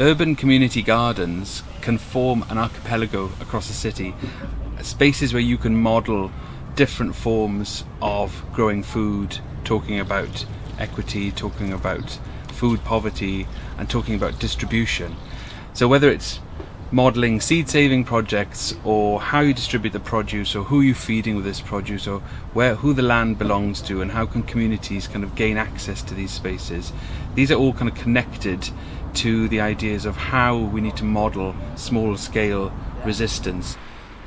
Urban community gardens can form an archipelago across a city, spaces where you can model different forms of growing food, talking about equity, talking about food poverty, and talking about distribution. So whether it's modelling seed saving projects, or how you distribute the produce, or who you're feeding with this produce, or who the land belongs to, and how can communities kind of gain access to these spaces, these are all kind of connected to the ideas of how we need to model small scale resistance.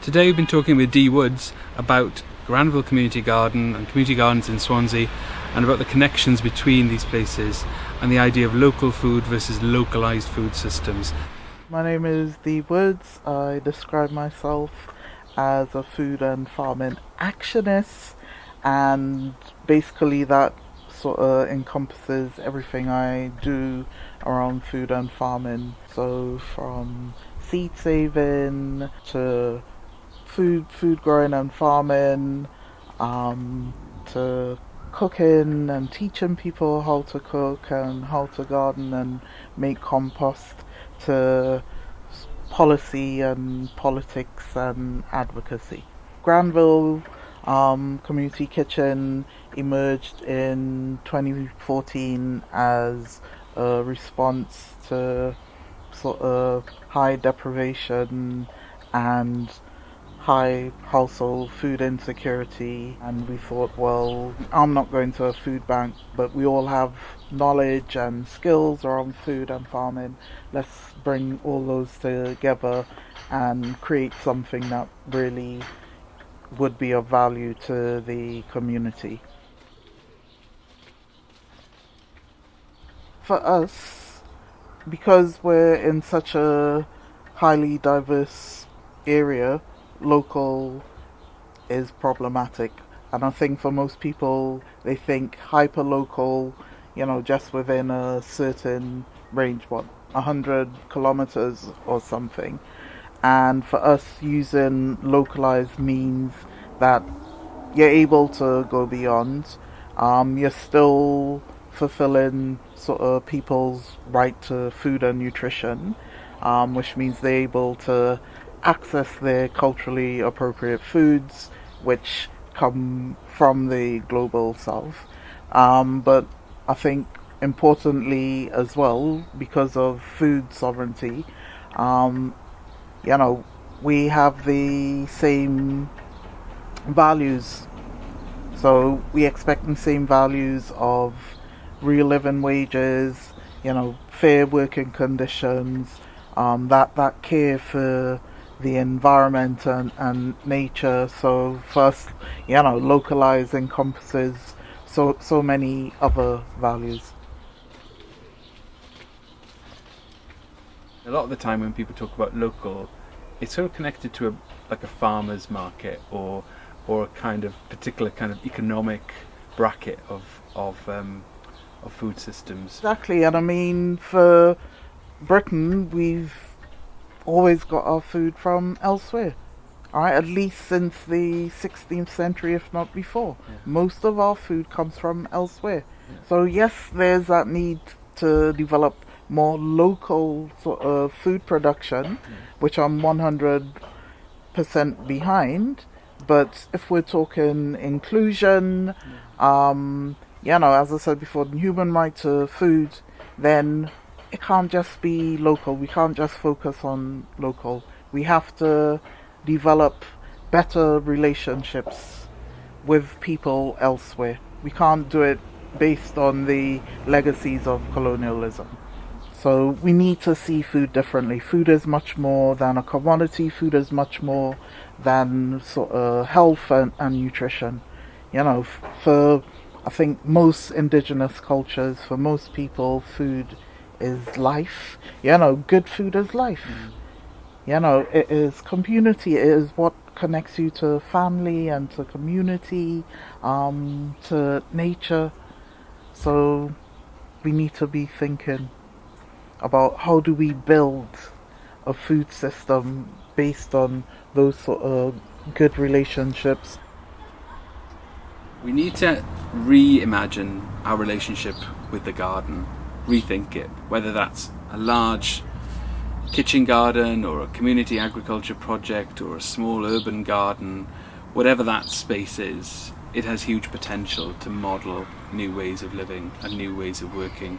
Today we've been talking with Dee Woods about Granville Community Garden and community gardens in Swansea, and about the connections between these places and the idea of local food versus localised food systems. My name is Dee Woods. I describe myself as a food and farming actionist, and basically that sort of encompasses everything I do around food and farming. So from seed saving to food growing and farming, to cooking and teaching people how to cook and how to garden and make compost, to policy and politics and advocacy. Granville Community Kitchen emerged in 2014 as a response to sort of high deprivation and high household food insecurity, and we thought, well, I'm not going to a food bank, but we all have knowledge and skills around food and farming. Let's bring all those together and create something that really would be of value to the community. For us, because we're in such a highly diverse area, local is problematic. And I think for most people, they think hyper local, just within a certain range, 100 kilometers or something. And for us, using localized means that you're able to go beyond. You're still fulfilling sort of people's right to food and nutrition, which means they're able to access their culturally appropriate foods, which come from the global south. But I think importantly as well, because of food sovereignty, we have the same values. So we expect the same values of real living wages, fair working conditions, that care for the environment and nature. So first, localize encompasses so many other values. A lot of the time when people talk about local, it's sort of connected to a farmer's market or a kind of particular kind of economic bracket of food systems. Exactly, and I mean, for Britain, we've always got our food from elsewhere. Alright, at least since the 16th century, if not before. Yeah. Most of our food comes from elsewhere. Yeah. So yes, there's that need to develop more local sort of food production, which I'm 100% behind. But if we're talking inclusion, as I said before, the human right to food, then it can't just be local. We can't just focus on local. We have to develop better relationships with people elsewhere. We can't do it based on the legacies of colonialism. So we need to see food differently. Food is much more than a commodity. Food is much more than sort of health and nutrition. For I think most indigenous cultures, for most people, food is life. Good food is life. It is community. It is what connects you to family and to community, to nature. So we need to be thinking about how do we build a food system based on those sort of good relationships. We need to reimagine our relationship with the garden, rethink it, whether that's a large kitchen garden or a community agriculture project or a small urban garden, whatever that space is, it has huge potential to model new ways of living and new ways of working.